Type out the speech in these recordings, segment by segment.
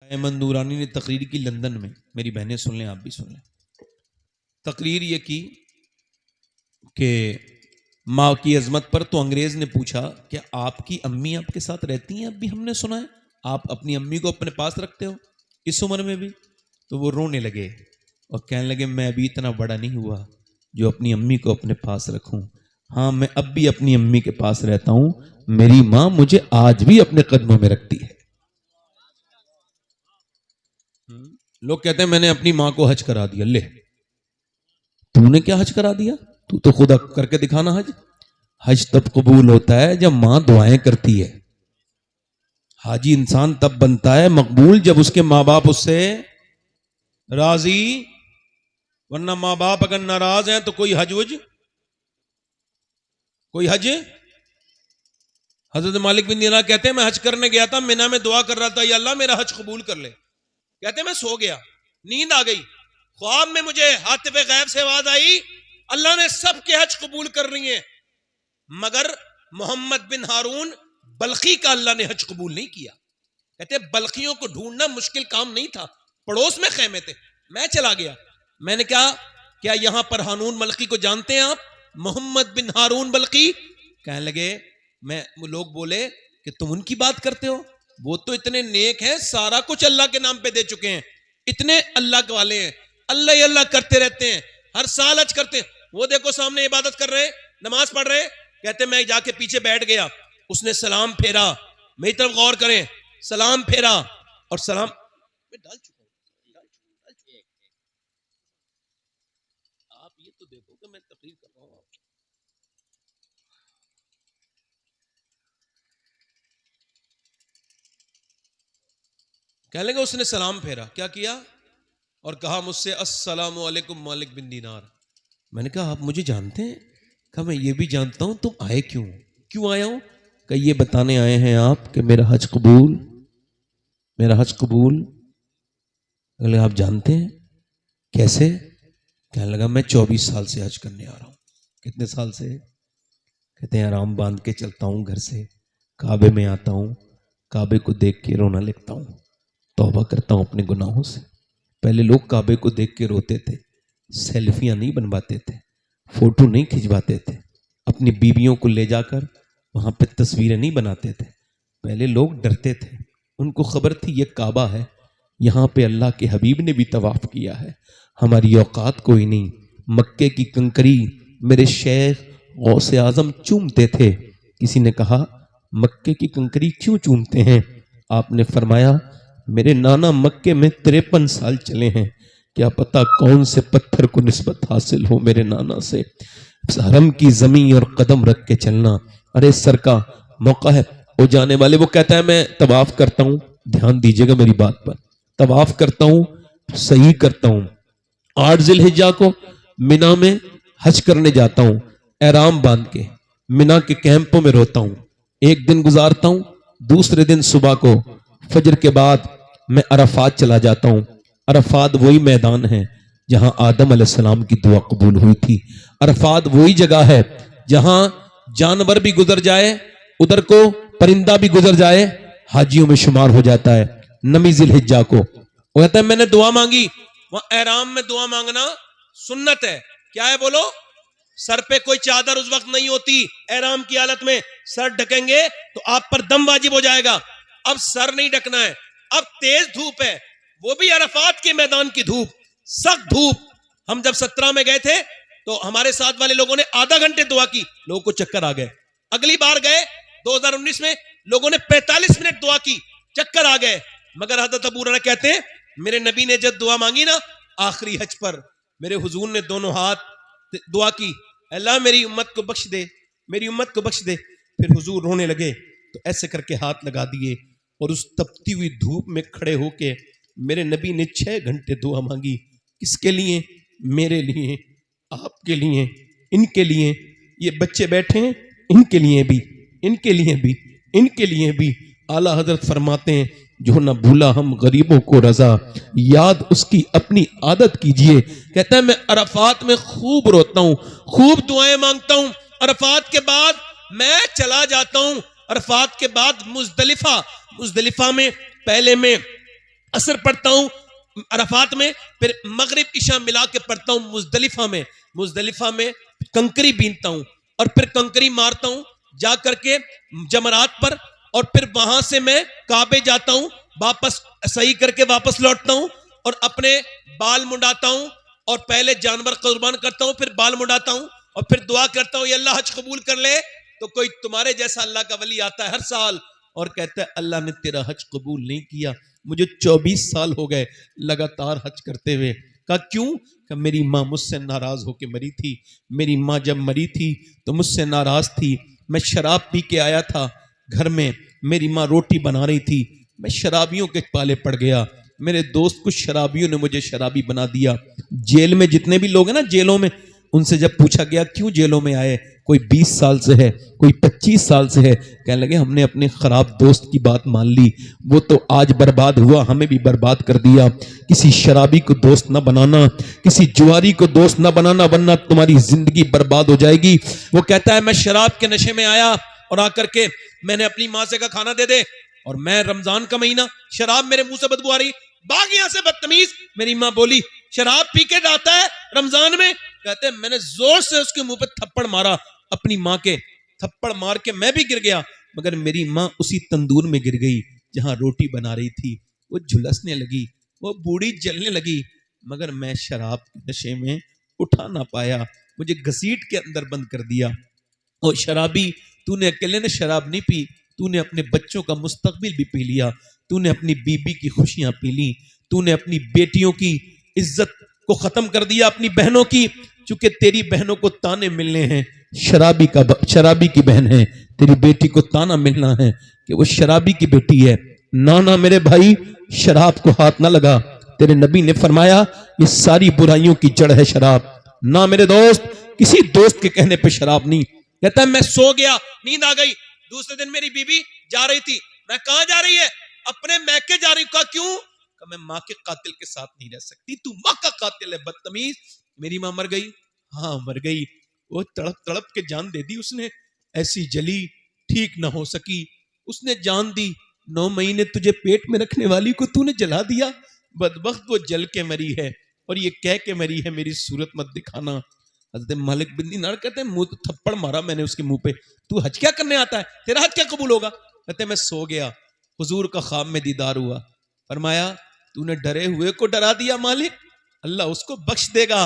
अहमद नूरानी ने तकरीर की लंदन में, मेरी बहनें सुन लें, आप भी सुन लें। तकरीर ये की कि माँ की अजमत पर, तो अंग्रेज ने पूछा कि आपकी अम्मी आपके साथ रहती हैं? अब भी हमने सुना है आप अपनी अम्मी को अपने पास रखते हो इस उम्र में भी। तो वो रोने लगे और कहने लगे मैं अभी इतना बड़ा नहीं हुआ जो अपनी अम्मी को अपने पास रखूं। हाँ, मैं अब भी अपनी अम्मी के पास रहता हूं, मेरी माँ मुझे आज भी अपने कदमों में रखती है। लोग कहते हैं मैंने अपनी माँ को हज करा दिया। ले, तूने क्या हज करा दिया? तू तो खुदा करके दिखाना हज। हज तब कबूल होता है जब माँ दुआएं करती है। हाजी इंसान तब बनता है मकबूल जब उसके माँ बाप उससे राजी, वरना माँ बाप अगर नाराज हैं तो कोई हज कोई हज। हजरत मालिक बिन दीनार कहते हैं मैं हज करने गया था, मिना में दुआ कर रहा था, या अल्लाह मेरा हज कबूल कर ले। कहते मैं सो गया, नींद आ गई, ख्वाब में मुझे हातिफ़े गैब से आवाज आई, अल्लाह ने सबके हज कबूल कर रही है, मगर मोहम्मद बिन हारून बल्खी का अल्लाह ने हज कबूल नहीं किया। कहते बल्खियों को ढूंढना मुश्किल काम नहीं था, पड़ोस में खेमे थे। मैं चला गया, मैंने कहा क्या यहां पर हारून बल्खी को जानते हैं आप? मोहम्मद बिन हारून बल्खी। कहने लगे मैं, लोग बोले कि तुम उनकी बात करते हो, वो तो इतने नेक हैं, सारा कुछ अल्लाह के नाम पे दे चुके हैं, इतने अल्लाह के वाले हैं, अल्लाह ही अल्लाह करते रहते हैं, हर साल हज करते हैं। वो देखो सामने इबादत कर रहे हैं, नमाज पढ़ रहे हैं। कहते मैं जाके पीछे बैठ गया, उसने सलाम फेरा, मेरी तरफ गौर करें, सलाम फेरा और सलाम मैं डाल चुका हूं। आप ये तो देखो कि मैं तकरीर कर रहा हूं। कह लेगा उसने सलाम फेरा, क्या किया और कहा मुझसे अस्सलामु अलैकुम मालिक बिन दीनार। मैंने कहा आप मुझे जानते हैं? कहा मैं ये भी जानता हूं, तुम आए क्यों आया हूं? कहा ये बताने आए हैं आप कि मेरा हज कबूल, मेरा हज कबूल। अगले आप जानते हैं कैसे? कहने लगा मैं 24 साल से हज करने आ रहा हूं। कितने साल से? कहते हैं आराम बांध के चलता हूं घर से, काबे में आता हूं, काबे को देख के रोना लगता हूं, तौबा करता हूं अपने गुनाहों से। पहले लोग काबे को देख के रोते थे, सेल्फियां नहीं बनवाते थे, फोटो नहीं खिंचवाते थे, अपनी बीवियों को ले जाकर वहां पे तस्वीरें नहीं बनाते थे। पहले लोग डरते थे, उनको खबर थी ये काबा है, यहाँ पे अल्लाह के हबीब ने भी तवाफ किया है, हमारी औकात कोई नहीं। मक्के की कंकरी मेरे शेख गौसे आजम चूमते थे। किसी ने कहा मक्के की कंकरी क्यों चूमते हैं? आपने फरमाया मेरे नाना मक्के में 53 साल चले हैं, क्या पता कौन से पत्थर को निस्बत हासिल हो मेरे नाना से। हरम की जमीन और कदम रख के चलना। अरे सर का मौका है, वो जाने वाले, वो कहता है मैं तवाफ करता हूं, ध्यान दीजिएगा मेरी बात पर, तवाफ करता हूं, सही करता हूं, 8 जिलहिज्जा को मिना में हज करने जाता हूं, एहराम बांध के मिना के कैंपों में रोता हूं, एक दिन गुजारता हूं, दूसरे दिन सुबह को फजर के बाद मैं अरफात चला जाता हूं। अरफात वही मैदान है जहां आदम अलैहिस्सलाम की दुआ कबूल हुई थी। अरफात वही जगह है जहां जानवर भी गुजर जाए, उधर को परिंदा भी गुजर जाए, हाजियों में शुमार हो जाता है। नमी जिलहिज्जा को वो कहता है मैंने दुआ मांगी, वहां एहराम में दुआ मांगना सुन्नत है। क्या है बोलो? सर पे कोई चादर उस वक्त नहीं होती, एहराम की हालत में सर ढकेंगे तो आप पर दम वाजिब हो जाएगा। अब सर नहीं ढकना है, अब तेज धूप है, वो भी अरफात के मैदान की धूप, सख्त धूप। हम जब 17 में गए थे तो हमारे साथ वाले लोगों ने आधा घंटे दुआ की, लोगों को चक्कर आ गए। अगली बार गए 2019 में, लोगों ने 45 मिनट दुआ की, चक्कर आ गए। मगर हज़रत अबू हुरैरा कहते हैं मेरे नबी ने जब दुआ मांगी ना आखिरी हज पर, मेरे हुजूर ने दोनों हाथ दुआ की, अल्लाह मेरी उम्मत को बख्श दे, मेरी उम्मत को बख्श दे। फिर हुजूर रोने लगे तो ऐसे करके हाथ लगा दिए और उस तपती हुई धूप में खड़े होके मेरे नबी ने 6 घंटे दुआ मांगी। किसके लिए? मेरे लिए, आपके लिए, इनके लिए। ये बच्चे बैठे हैं, इनके लिए भी, इनके लिए भी, इनके लिए भी। आला हजरत फरमाते हैं जो ना भूला हम गरीबों को रजा, याद उसकी अपनी आदत कीजिए। कहता है मैं अरफात में खूब रोता हूं, खूब दुआएं मांगता हूं। अरफात के बाद मैं चला जाता हूं, अरफात के बाद मुजदलिफा में पहले में असर पढ़ता हूँ अरफात में, फिर मगरिब इशा मिला के पढ़ता हूँ मुजदलिफा में। मुजदलिफा में कंकरी बीनता हूँ और फिर कंकरी मारता हूँ जा करके जमरात पर, और फिर वहां से मैं काबे जाता हूँ, वापस सही करके वापस लौटता हूँ और अपने बाल मुंडाता हूँ और पहले जानवर कुर्बान करता हूँ, फिर बाल मुंडाता हूँ और फिर दुआ करता हूँ ये अल्लाह हज कबूल कर ले। तो कोई तुम्हारे जैसा अल्लाह का वली आता है हर साल और कहता है अल्लाह ने तेरा हज कबूल नहीं किया। मुझे 24 साल हो गए लगातार हज करते हुए। कहा क्यों? कहा मेरी माँ मुझसे नाराज होके मरी थी। मेरी माँ जब मरी थी तो मुझसे नाराज थी। मैं शराब पी के आया था घर में, मेरी माँ रोटी बना रही थी, मैं शराबियों के पाले पड़ गया। मेरे दोस्त कुछ शराबियों ने मुझे शराबी बना दिया। जेल में जितने भी लोग हैं ना जेलों में, उनसे जब पूछा गया क्यों जेलों में आए, कोई 20 साल से है, कोई 25 साल से है, कहने लगे हमने अपने खराब दोस्त की बात मान ली, वो तो आज बर्बाद हुआ, हमें भी बर्बाद कर दिया। किसी शराबी को दोस्त ना बनाना, किसी जुआरी को दोस्त ना बनाना, वरना तुम्हारी जिंदगी बर्बाद हो जाएगी। वो कहता है मैं शराब के नशे में आया और आकर के मैंने अपनी माँ से कहा खाना दे दे, और मैं रमजान का महीना, शराब मेरे मुंह से बदबू आ रही, भाग यहां से बदतमीज। मेरी माँ बोली शराब पी के जाता है रमजान में? कहते मैंने जोर से उसके मुंह पे थप्पड़ मारा, अपनी माँ के थप्पड़ मार के मैं भी गिर गया, मगर मेरी माँ उसी तंदूर में गिर गई जहां रोटी बना रही थी। वो झुलसने लगी, वो बूढ़ी जलने लगी, मगर मैं शराब के नशे में उठा ना पाया, मुझे घसीट के अंदर बंद कर दिया। और शराबी, तूने अकेले ने शराब नहीं पी, तूने अपने बच्चों का मुस्तकबिल भी पी लिया, तूने अपनी बीबी की खुशियां पी ली, तूने अपनी बेटियों की इज्जत को खत्म कर दिया, अपनी बहनों की, चूंकि तेरी बहनों को ताने मिलने हैं, शराबी की बहन है, तेरी बेटी को ताना मिलना है कि वो शराबी की बेटी है। ना ना मेरे भाई, शराब को हाथ ना लगा, तेरे नबी ने फरमाया ये सारी बुराइयों की जड़ है शराब। ना मेरे दोस्त, किसी दोस्त के कहने पे शराब नहीं। कहता है मैं सो गया, नींद आ गई, दूसरे दिन मेरी बीबी जा रही थी, मैं कहां जा रही है? अपने मैके जा रही हूं। कहा क्यों? कहा मैं माँ के कातिल के साथ नहीं रह सकती, तू माँ का कातिल है बदतमीज। मेरी माँ मर गई? हाँ मर गई। वो तड़प तड़प के जान दे दी उसने, ऐसी जली ठीक ना हो सकी, उसने जान दी। 9 महीने तुझे पेट में रखने वाली को तूने जला दिया, बदबख्त वो जल के मरी है और ये कह के मरी है मेरी सूरत मत दिखाना। हज़रत मालिक बिन दीनार कहते हैं मुंह तो थप्पड़ मारा मैंने उसके मुंह पे, तू हज क्या करने आता है, तेरा हज क्या कबूल होगा? कहते मैं सो गया, हुजूर का ख्वाब में दीदार हुआ, फरमाया तूने डरे हुए को डरा दिया मालिक, अल्लाह उसको बख्श देगा,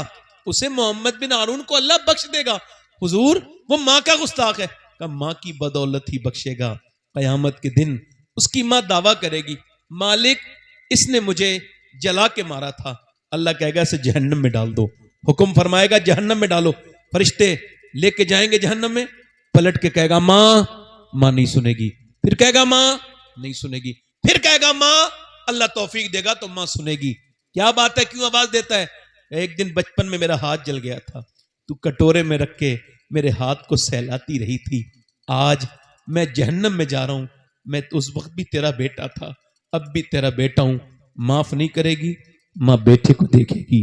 उसे मोहम्मद बिन हारून को अल्लाह बख्श देगा। हुजूर वो माँ का गुस्ताख है। कहा माँ की बदौलत ही बख्शेगा, कयामत के दिन उसकी माँ दावा करेगी मालिक इसने मुझे जला के मारा था, अल्लाह कहेगा इसे जहन्नम में डाल दो, हुक्म फरमाएगा जहन्नम में डालो, फरिश्ते लेके जाएंगे जहन्नम में, पलट के कहेगा माँ नहीं सुनेगी, फिर कहेगा माँ नहीं सुनेगी, फिर कहेगा माँ, अल्लाह तौफीक देगा तो माँ सुनेगी। क्या बात है, क्यों आवाज देता है? एक दिन बचपन में मेरा हाथ जल गया था, तू कटोरे में रख के मेरे हाथ को सहलाती रही थी, आज मैं जहन्नम में जा रहा हूं, मैं तो उस वक्त भी तेरा बेटा था, अब भी तेरा बेटा हूं, माफ नहीं करेगी? माँ बेटे को देखेगी,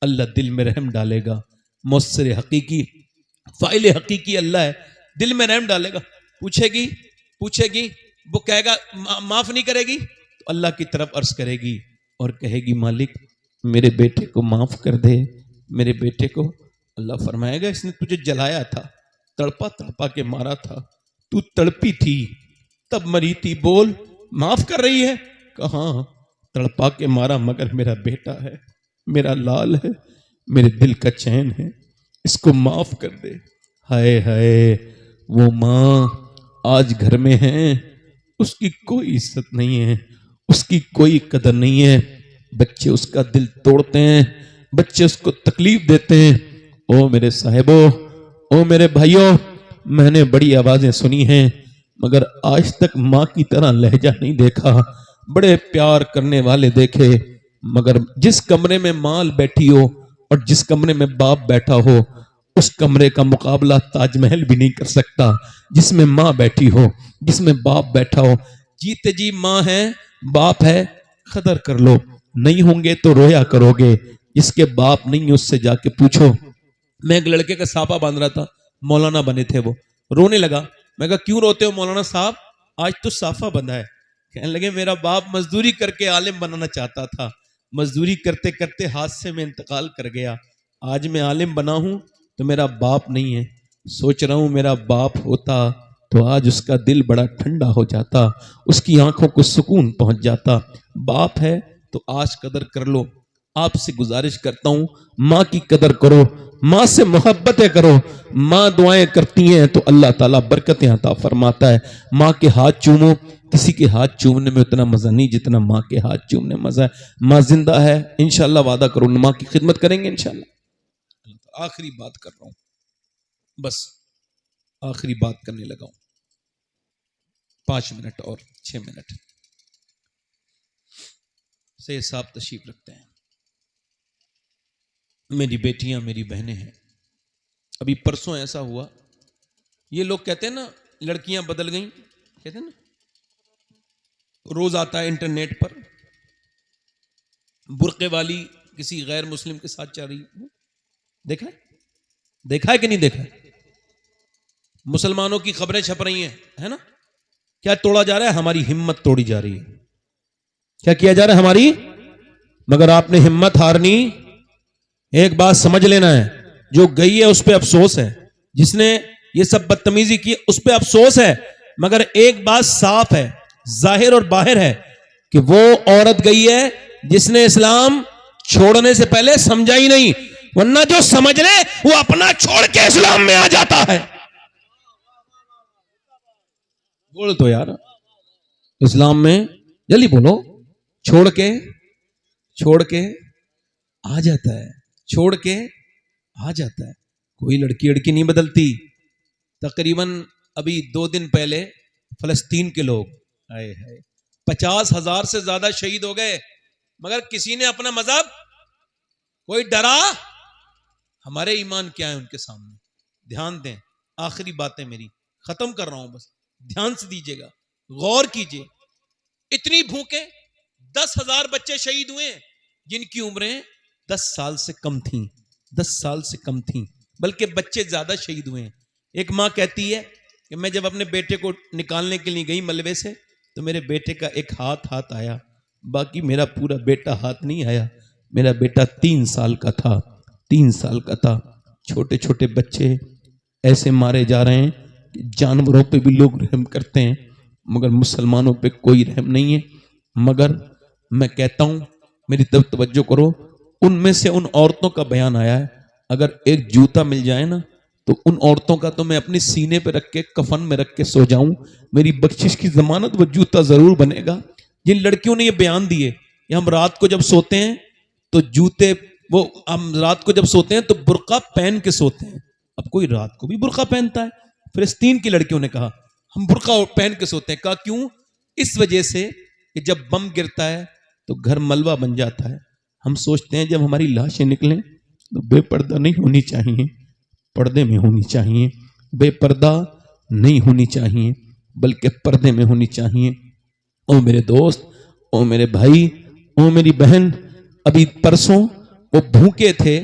अल्लाह दिल में रहम डालेगा, मुस्सिर हकीकी फाइल हकीकी अल्लाह है, दिल में रहम डालेगा। पूछेगी वो कहेगा माफ नहीं करेगी, तो अल्लाह की तरफ अर्ज करेगी और कहेगी मालिक मेरे बेटे को माफ कर दे, मेरे बेटे को। अल्लाह फरमाएगा इसने तुझे जलाया था, तड़पा के मारा था, तू तड़पी थी तब मरी थी, बोल माफ कर रही है? कहाँ तड़पा के मारा, मगर मेरा बेटा है, मेरा लाल है, मेरे दिल का चैन है, इसको माफ कर दे। हाय हाय, वो माँ आज घर में है, उसकी कोई इज्जत नहीं है, उसकी कोई कदर नहीं है, बच्चे उसका दिल तोड़ते हैं, बच्चे उसको तकलीफ देते हैं। ओ मेरे साहिबो, ओ मेरे भाइयों, मैंने बड़ी आवाजें सुनी हैं मगर आज तक माँ की तरह लहजा नहीं देखा, बड़े प्यार करने वाले देखे, मगर जिस कमरे में माँ बैठी हो और जिस कमरे में बाप बैठा हो, उस कमरे का मुकाबला ताजमहल भी नहीं कर सकता। जिसमें माँ बैठी हो, जिसमें बाप बैठा हो, जीते जी माँ है बाप है, कदर कर लो, नहीं होंगे तो रोया करोगे। जिसके बाप नहीं उससे जाके पूछो। मैं एक लड़के का साफा बांध रहा था, मौलाना बने थे, वो रोने लगा। मैं कहा क्यों रोते हो मौलाना साहब, आज तो साफा बंधा है। कहने लगे मेरा बाप मजदूरी करके आलिम बनाना चाहता था, मजदूरी करते करते हादसे में इंतकाल कर गया। आज मैं आलिम बना हूं तो मेरा बाप नहीं है। सोच रहा हूं मेरा बाप होता तो आज उसका दिल बड़ा ठंडा हो जाता, उसकी आंखों को सुकून पहुंच जाता। बाप है तो आज कदर कर लो। आपसे गुजारिश करता हूं माँ की कदर करो, माँ से मोहब्बतें करो। माँ दुआएं करती हैं तो अल्लाह ताला बरकतें अता फरमाता है। माँ के हाथ चूमो, किसी के हाथ चूमने में उतना मजा नहीं जितना माँ के हाथ चूमने में मजा है। माँ जिंदा है, इंशाल्लाह वादा करो माँ की खिदमत करेंगे इंशाल्लाह। आखिरी बात कर रहा हूं, बस आखिरी बात करने लगा हूं। 5 मिनट और 6 मिनट से साहब तशरीफ रखते हैं। मेरी बेटियां मेरी बहनें हैं। अभी परसों ऐसा हुआ, ये लोग कहते हैं ना लड़कियां बदल गई, कहते हैं ना, रोज आता है इंटरनेट पर बुर्के वाली किसी गैर मुस्लिम के साथ चल रही। देखा है, देखा है कि नहीं देखा है? मुसलमानों की खबरें छप रही हैं, है ना। क्या तोड़ा जा रहा है? हमारी हिम्मत तोड़ी जा रही है। क्या किया जा रहा है? हमारी, मगर आपने हिम्मत हारनी। एक बात समझ लेना है, जो गई है उस पर अफसोस है, जिसने ये सब बदतमीजी की उस पर अफसोस है। मगर एक बात साफ है, जाहिर और बाहिर है कि वो औरत गई है जिसने इस्लाम छोड़ने से पहले समझा ही नहीं, वरना जो समझ ले वो अपना छोड़ के इस्लाम में आ जाता है। बोल तो यार, इस्लाम में जल्दी बोलो। छोड़ के आ जाता है, छोड़ के आ जाता है। कोई लड़की लड़की नहीं बदलती। तकरीबन अभी 2 दिन पहले फलस्तीन के लोग आए हैं, 50,000 से ज्यादा शहीद हो गए, मगर किसी ने अपना मजहब, कोई डरा? हमारे ईमान क्या है उनके सामने? ध्यान दें, आखिरी बातें मेरी खत्म कर रहा हूं, बस ध्यान से दीजिएगा, गौर कीजिए। इतनी भूखे 10,000 बच्चे शहीद हुए जिनकी उम्रें 10 साल से कम थी, 10 साल से कम थी, बल्कि बच्चे ज्यादा शहीद हुए हैं। एक माँ कहती है कि मैं जब अपने बेटे को निकालने के लिए गई मलबे से तो मेरे बेटे का एक हाथ आया, बाकी मेरा पूरा बेटा हाथ नहीं आया। मेरा बेटा 3 साल का था, 3 साल का था। छोटे छोटे बच्चे ऐसे मारे जा रहे हैं कि जानवरों पे भी लोग रहम करते हैं, मगर मुसलमानों पे कोई रहम नहीं है। मगर मैं कहता हूं, मेरी तरफ तवज्जो करो, उनमें से उन औरतों का बयान आया है, अगर एक जूता मिल जाए ना तो उन औरतों का तो मैं अपने सीने पे रख के कफन में रख के सो जाऊं, मेरी बख्शिश की जमानत वो जूता जरूर बनेगा। जिन लड़कियों ने ये बयान दिए, हम रात को जब सोते हैं तो जूते, वो हम रात को जब सोते हैं तो बुर्का पहन के सोते हैं। अब कोई रात को भी बुर्का पहनता है? फिलिस्तीन की लड़कियों ने कहा हम बुर्का पहन के सोते हैं। कहा क्यों? इस वजह से कि जब बम गिरता है तो घर मलबा बन जाता है। हम सोचते हैं जब हमारी लाशें निकलें तो बेपर्दा नहीं होनी चाहिए, पर्दे में होनी चाहिए। बेपर्दा नहीं होनी चाहिए, बल्कि पर्दे में होनी चाहिए। ओ मेरे दोस्त, ओ मेरे भाई, ओ मेरी बहन, अभी परसों वो भूखे थे,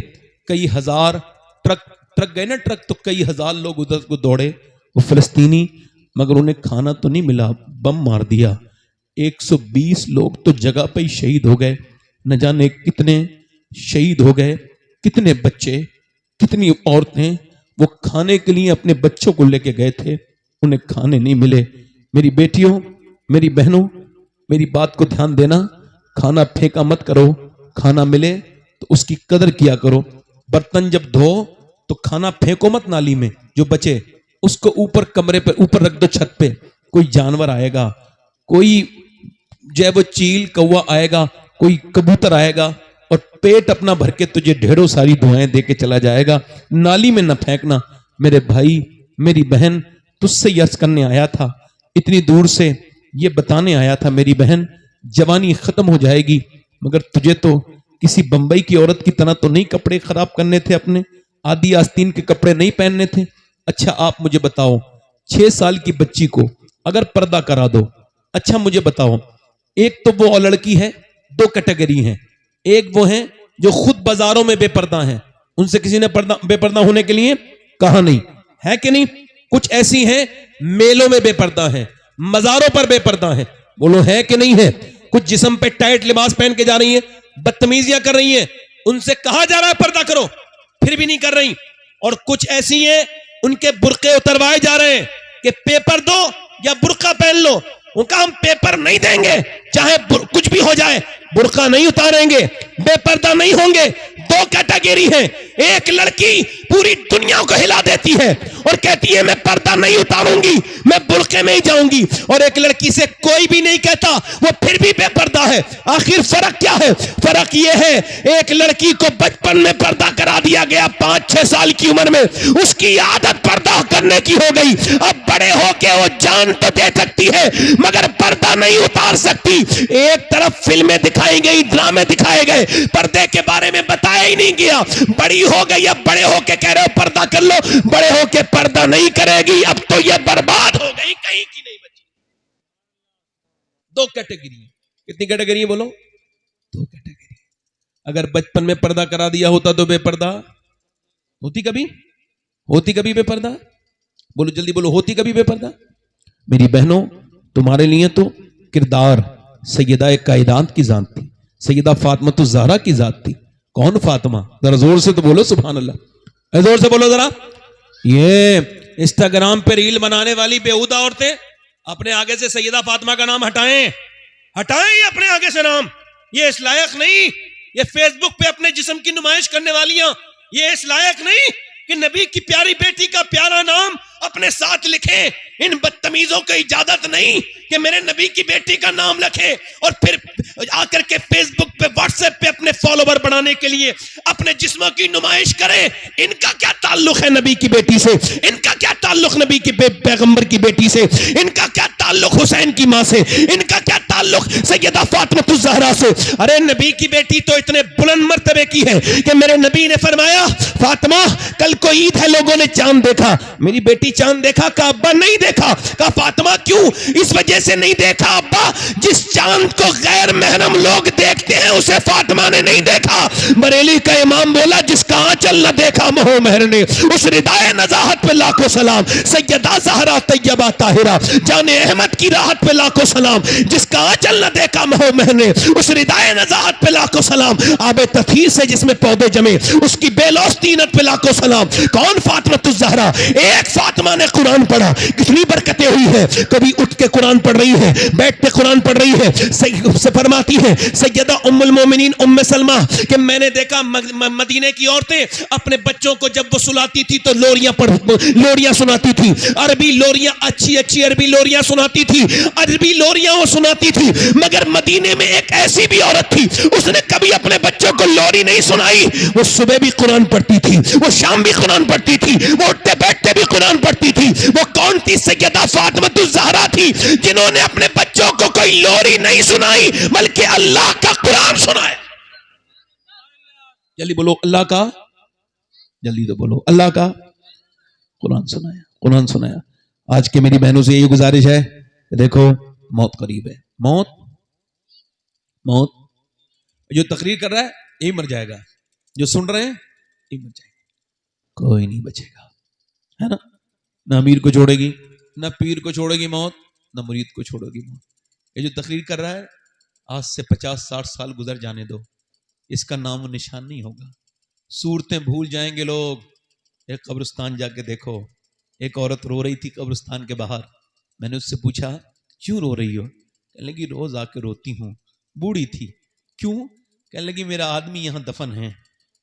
कई हजार ट्रक गए ना, ट्रक तो कई हजार लोग उधर को दौड़े, वो फिलिस्तीनी, मगर उन्हें खाना तो नहीं मिला, बम मार दिया। 120 लोग तो जगह पे ही शहीद हो गए। न जाने कितने शहीद हो गए, कितने बच्चे, कितनी औरतें वो खाने के लिए अपने बच्चों को लेके गए थे, उन्हें खाने नहीं मिले। मेरी बेटियों, मेरी बहनों, मेरी बात को ध्यान देना, खाना फेंका मत करो, खाना मिले तो उसकी कदर किया करो। बर्तन जब धो तो खाना फेंको मत नाली में, जो बचे उसको ऊपर कमरे पर ऊपर रख दो, छत पे। कोई जानवर आएगा, कोई जो है वो चील कौवा आएगा, कोई कबूतर आएगा और पेट अपना भर के तुझे ढेरों सारी दुआएं दे के चला जाएगा। नाली में न फेंकना। मेरे भाई, मेरी बहन, तुझसे यस करने आया था, इतनी दूर से ये बताने आया था मेरी बहन, जवानी खत्म हो जाएगी, मगर तुझे तो किसी बंबई की औरत की तरह तो नहीं कपड़े खराब करने थे, अपने आदि आस्तीन के कपड़े नहीं पहनने थे। अच्छा आप मुझे बताओ, 6 साल की बच्ची को अगर पर्दा करा दो, अच्छा मुझे बताओ, एक तो वो लड़की है, 2 कैटेगरी हैं। एक वो हैं जो खुद बाजारों में बेपर्दा हैं, उनसे किसी ने बेपर्दा होने के लिए कहा नहीं, है कि नहीं? कुछ ऐसी हैं मेलों में बेपर्दा हैं, मजारों पर बेपर्दा हैं, बोलो है कि नहीं है? कुछ जिस्म पे टाइट लिबास पहन के जा रही हैं, बदतमीजियां कर रही हैं, उनसे कहा जा रहा है पर्दा करो, फिर भी नहीं कर रही। और कुछ ऐसी हैं, उनके बुर्के उतरवाए जा रहे हैं कि पेपर दो या बुर्का पहन लो। उनका हम पेपर नहीं देंगे, चाहे कुछ भी हो जाए, बुर्का नहीं उतारेंगे, बेपर्दा नहीं होंगे। दो कैटेगरी है, एक लड़की पूरी दुनिया को हिला देती है और कहती है मैं पर्दा नहीं उतारूंगी, मैं बुर्के में ही जाऊंगी, और एक लड़की से कोई भी नहीं कहता, वो फिर भी बेपर्दा है। आखिर फर्क क्या है? फर्क ये है, एक लड़की को बचपन में पर्दा करा दिया गया, 5-6 साल की उम्र में उसकी आदत पर्दा करने की हो गई। अब बड़े होके वो जान तो दे सकती है मगर पर्दा नहीं उतार सकती। एक तरफ फिल्में दिखाई गई, ड्रामे दिखाए गए, पर्दे के बारे में बताया ही नहीं गया। बड़ी हो गई, अब बड़े होके कह रहे हो पर्दा कर लो, बड़े होके पर्दा नहीं करेगी, अब तो ये बर्बाद हो गई, कहीं की नहीं बची। दो कैटेगरी। कितनी कैटेगरी है बोलो? दो कैटेगरी। अगर बचपन में पर्दा करा दिया होता तो बेपर्दा होती कभी? होती कभी बेपर्दा? बोलो जल्दी बोलो, होती कभी बेपर्दा? मेरी बहनों, तुम्हारे लिए तो किरदार सैयदा कायनात की जात थी, सैयदा फातिमा ज़हरा की जात थी। कौन फातिमा? जरा जोर से तो बोलो सुभान अल्लाह, जोर से बोलो जरा। ये इंस्टाग्राम पे रील बनाने वाली बेहुदा औरतें अपने आगे से सैयदा फातिमा का नाम हटाएं, हटाएं अपने आगे से नाम। ये इस लायक नहीं, ये फेसबुक पे अपने जिस्म की नुमाइश करने वालियां, ये इस लायक नहीं कि नबी की प्यारी बेटी का प्यारा नाम अपने साथ लिखे। इन बदतमीजों को इजाजत नहीं कि मेरे नबी की बेटी का नाम लिखे और फिर आकर के फेसबुक पे, व्हाट्सएप पे अपने फॉलोवर बनाने के लिए अपने जिस्मों की नुमाइश करें। इनका क्या ताल्लुक है नबी की बेटी से? इनका क्या ताल्लुक नबी की पैगंबर की बेटी से? इनका क्या ताल्लुक हुसैन की मां से? इनका क्या ताल्लुक सैयदा फातिमा ज़हरा से? अरे नबी की बेटी तो इतने बुलंद मर्तबे की है कि मेरे नबी ने फरमाया, फातिमा कल को ईद है, लोगों ने चांद देखा, मेरी बेटी चांद देखा? का अब्बा नहीं देखा। का फातिमा क्यों? इस वजह से नहीं देखा अब्बा, जिस चांद को गैर महरम लोग देखते हैं उसे फातिमा ने नहीं देखा। बरेली का इमाम बोला, जिसका आंचल न देखा महो महर ने, उस रिदाए नजाहत पे लाखों सलाम। सैयदा ज़हरा तैयबा ताहिरा जाने अहमद की राहत पे लाखों सलाम। जिसका आंचल न देखा महो महर ने, उस रिदाए नजाहत पे लाखों सलाम। आबे तफीर से जिसमें पौधे जमे, उसकी बेलौस तीनत पे लाखों सलाम। कौन? फातिमा ज़हरा। एक फातिमा ने कुरान पढ़ा, कितनी बरकतें हुई है। कभी उठ के कुरान पढ़ रही है, बैठ के कुरान पढ़ रही है। से फरमाती है सैयदा उम्मुल मोमिनीन उम्मे सलमा कि मैंने देखा मदीने की औरतें अपने बच्चों को जब वो सुलाती थी तो लोरियां सुनाती थी। अरबी लोरियां, अच्छी अच्छी अरबी लोरियां सुनाती थी, अरबी लोरियां वो सुनाती थी। मगर मदीने में एक ऐसी भी औरत थी, उसने कभी अपने बच्चों को लोरी नहीं सुनाई। वो सुबह भी कुरान पढ़ती थी, वो शाम भी कुरान पढ़ती थी, वो उठते बैठते भी कुरान पढ़ती थी। वो कौन थी? सैयदा फातिमा ज़हरा थी, जिन्होंने अपने बच्चों को कोई लोरी नहीं सुनाई बल्कि अल्लाह का कुरान सुनाया। जल्दी बोलो अल्लाह का, जल्दी तो बोलो अल्लाह का कुरान सुनाया, कुरान सुनाया। आज के मेरी बहनों से यही गुजारिश है, देखो मौत करीब है, मौत मौत। जो तकरीर कर रहा है यही मर जाएगा, जो सुन रहे हैं यही मर जाएगा, कोई नहीं बचेगा, है ना? ना अमीर को छोड़ेगी, ना पीर को छोड़ेगी मौत, ना मुरीद को छोड़ेगी मौत। ये जो तकरीर कर रहा है, आज से 50-60 साल गुजर जाने दो, इसका नाम निशान नहीं होगा। सूरतें भूल जाएंगे लोग। एक कब्रिस्तान जाके देखो, एक औरत रो रही थी कब्रिस्तान के बाहर। मैंने उससे पूछा क्यों रो रही हो? कहने लगी रोज आके रोती हूँ। बूढ़ी थी। क्यों? कहने लगी मेरा आदमी यहाँ दफन है,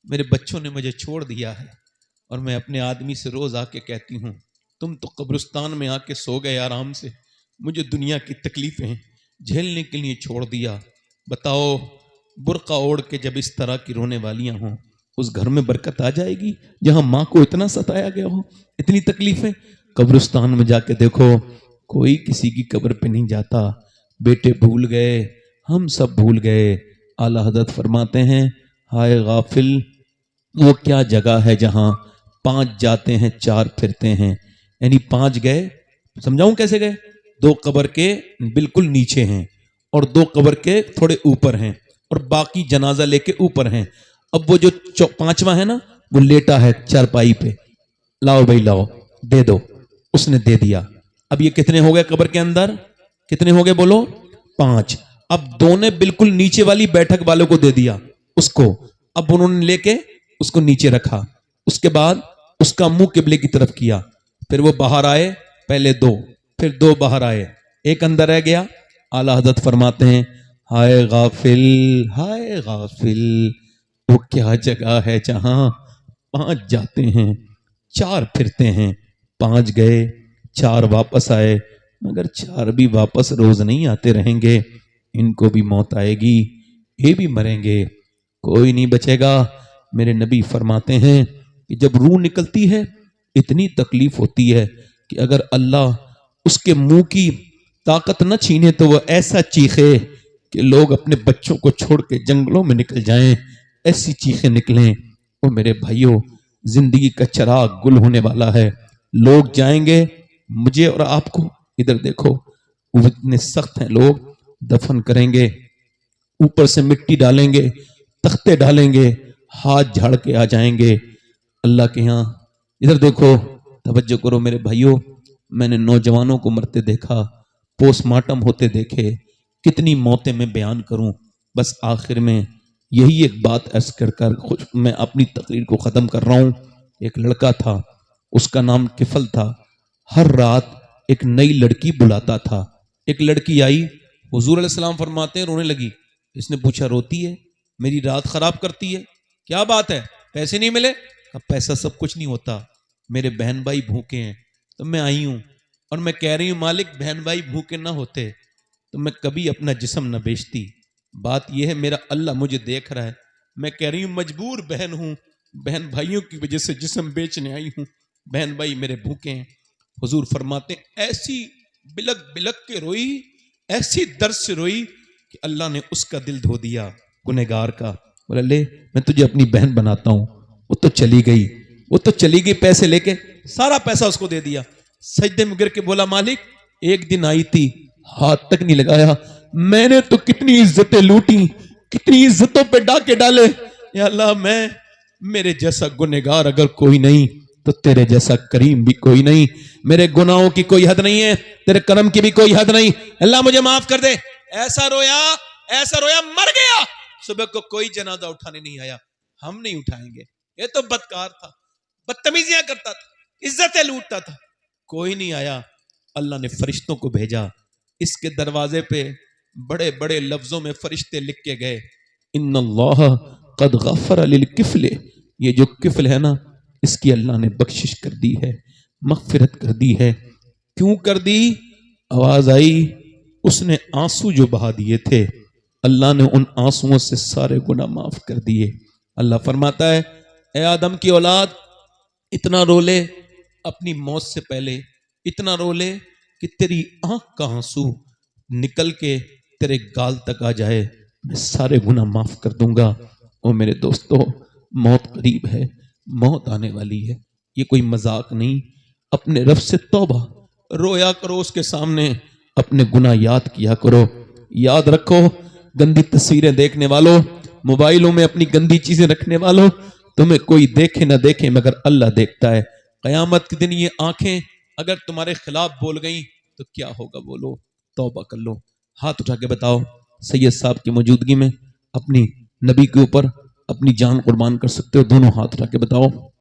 मेरे बच्चों ने मुझे छोड़ दिया है और मैं अपने आदमी से रोज आके कहती हूँ तुम तो कब्रिस्तान में आके सो गए आराम से, मुझे दुनिया की तकलीफें झेलने के लिए छोड़ दिया। बताओ बुर्का ओढ़ के जब इस तरह की रोने वालियां हों, उस घर में बरकत आ जाएगी जहां माँ को इतना सताया गया हो, इतनी तकलीफें। कब्रिस्तान में जाके देखो, कोई किसी की कब्र पे नहीं जाता। बेटे भूल गए, हम सब भूल गए। आला हज़रत फरमाते हैं, हाय गाफिल, वो क्या जगह है जहां 5 जाते हैं 4 फिरते हैं। यानी 5 गए, समझाऊं कैसे गए? 2 कब्र के बिल्कुल नीचे हैं और 2 कब्र के थोड़े ऊपर हैं और बाकी जनाजा लेके ऊपर हैं। अब वो जो 5वां है ना, वो लेटा है चारपाई पे, लाओ भाई लाओ, दे दो। उसने दे दिया। अब ये कितने हो गए कब्र के अंदर? कितने हो गए बोलो? 5। अब 2 ने बिल्कुल नीचे वाली बैठक वालों को दे दिया उसको। अब उन्होंने लेके उसको नीचे रखा, उसके बाद उसका मुंह किबले की तरफ किया। फिर वो बाहर आए, पहले 2, फिर 2 बाहर आए, एक अंदर रह गया। आला हजरत फरमाते हैं, हाय गाफिल, वो क्या जगह है जहां 5 जाते हैं, 4 फिरते हैं। 5 गए, 4 वापस आए, मगर 4 भी वापस रोज नहीं आते रहेंगे, इनको भी मौत आएगी, ये भी मरेंगे, कोई नहीं बचेगा। मेरे नबी फरमाते हैं कि जब रूह निकलती है इतनी तकलीफ होती है कि अगर अल्लाह उसके मुंह की ताकत न छीने तो वह ऐसा चीखे कि लोग अपने बच्चों को छोड़ के जंगलों में निकल जाएं, ऐसी चीखें निकलें। वो मेरे भाइयों, जिंदगी का चिराग गुल होने वाला है। लोग जाएंगे मुझे और आपको, इधर देखो, वो इतने सख्त हैं, लोग दफन करेंगे, ऊपर से मिट्टी डालेंगे, तख्ते डालेंगे, हाथ झाड़ के आ जाएंगे अल्लाह के यहाँ। इधर देखो, तवज्जो करो मेरे भाइयों, मैंने नौजवानों को मरते देखा, पोस्टमार्टम होते देखे, कितनी मौतें मैं बयान करूं। बस आखिर में यही एक बात अर्ज कर मैं अपनी तकरीर को ख़त्म कर रहा हूं। एक लड़का था, उसका नाम किफल था। हर रात एक नई लड़की बुलाता था। एक लड़की आई, हुजूर अलैहिस्सलाम फरमाते हैं रोने लगी। इसने पूछा, रोती है, मेरी रात खराब करती है, क्या बात है, पैसे नहीं मिले? पैसा सब कुछ नहीं होता, मेरे बहन भाई भूखे हैं तो मैं आई हूं, और मैं कह रही हूं मालिक बहन भाई भूखे ना होते तो मैं कभी अपना जिस्म न बेचती। बात यह है मेरा अल्लाह मुझे देख रहा है, मैं कह रही हूं मजबूर बहन हूं, बहन भाइयों की वजह से जिस्म बेचने आई हूं, बहन भाई मेरे भूखे हैं। हुजूर फरमाते ऐसी बिलक बिलक के रोई, ऐसी दर्द से रोई कि अल्लाह ने उसका दिल धो दिया गुनहगार का। बोला ले मैं तुझे अपनी बहन बनाता हूं। वो तो चली गई, पैसे लेके सारा पैसा उसको दे दिया। सजदे में गिर के बोला, मालिक एक दिन आई थी, हाथ तक नहीं लगाया, मैंने तो कितनी इज्जतें लूटी, कितनी इज्जतों पे डाके डाले, या अल्लाह मैं मेरे जैसा गुनहगार अगर कोई नहीं तो तेरे जैसा करीम भी कोई नहीं। मेरे गुनाहों की कोई हद नहीं है, तेरे करम की भी कोई हद नहीं, अल्लाह मुझे माफ कर दे। ऐसा रोया मर गया। सुबह को कोई जनाजा उठाने नहीं आया, हम नहीं उठाएंगे, ये तो बदकार था, बदतमीजियां करता था, इज्जतें लूटता था, कोई नहीं आया। अल्लाह ने फरिश्तों को भेजा, इसके दरवाजे पे बड़े बड़े लफ्जों में फरिश्ते लिख के गए, इन्नल्लाह कद गफर लिल किफल, ये जो किफल है ना इसकी अल्लाह ने बख्शिश कर दी है, मगफिरत कर दी है। क्यों कर दी? आवाज आई, उसने आंसू जो बहा दिए थे अल्लाह ने उन आंसुओं से सारे गुनाह माफ कर दिए। अल्लाह फरमाता है, ए आदम की औलाद, इतना रो ले अपनी मौत से पहले, इतना रो ले कि तेरी आंख का आंसू निकल के तेरे गाल तक आ जाए, मैं सारे गुनाह माफ कर दूंगा। ओ मेरे दोस्तों, मौत करीब है, मौत आने वाली है, ये कोई मजाक नहीं। अपने रब से तौबा, रोया करो उसके सामने, अपने गुनाह याद किया करो। याद रखो, गंदी तस्वीरें देखने वालों, मोबाइलों में अपनी गंदी चीजें रखने वालों, तुम्हें कोई देखे ना देखे मगर अल्लाह देखता है। कयामत के दिन ये आंखें अगर तुम्हारे खिलाफ बोल गई तो क्या होगा? बोलो, तौबा कर लो। हाथ उठा के बताओ, सैयद साहब की मौजूदगी में अपनी नबी के ऊपर अपनी जान कुर्बान कर सकते हो? दोनों हाथ उठा के बताओ।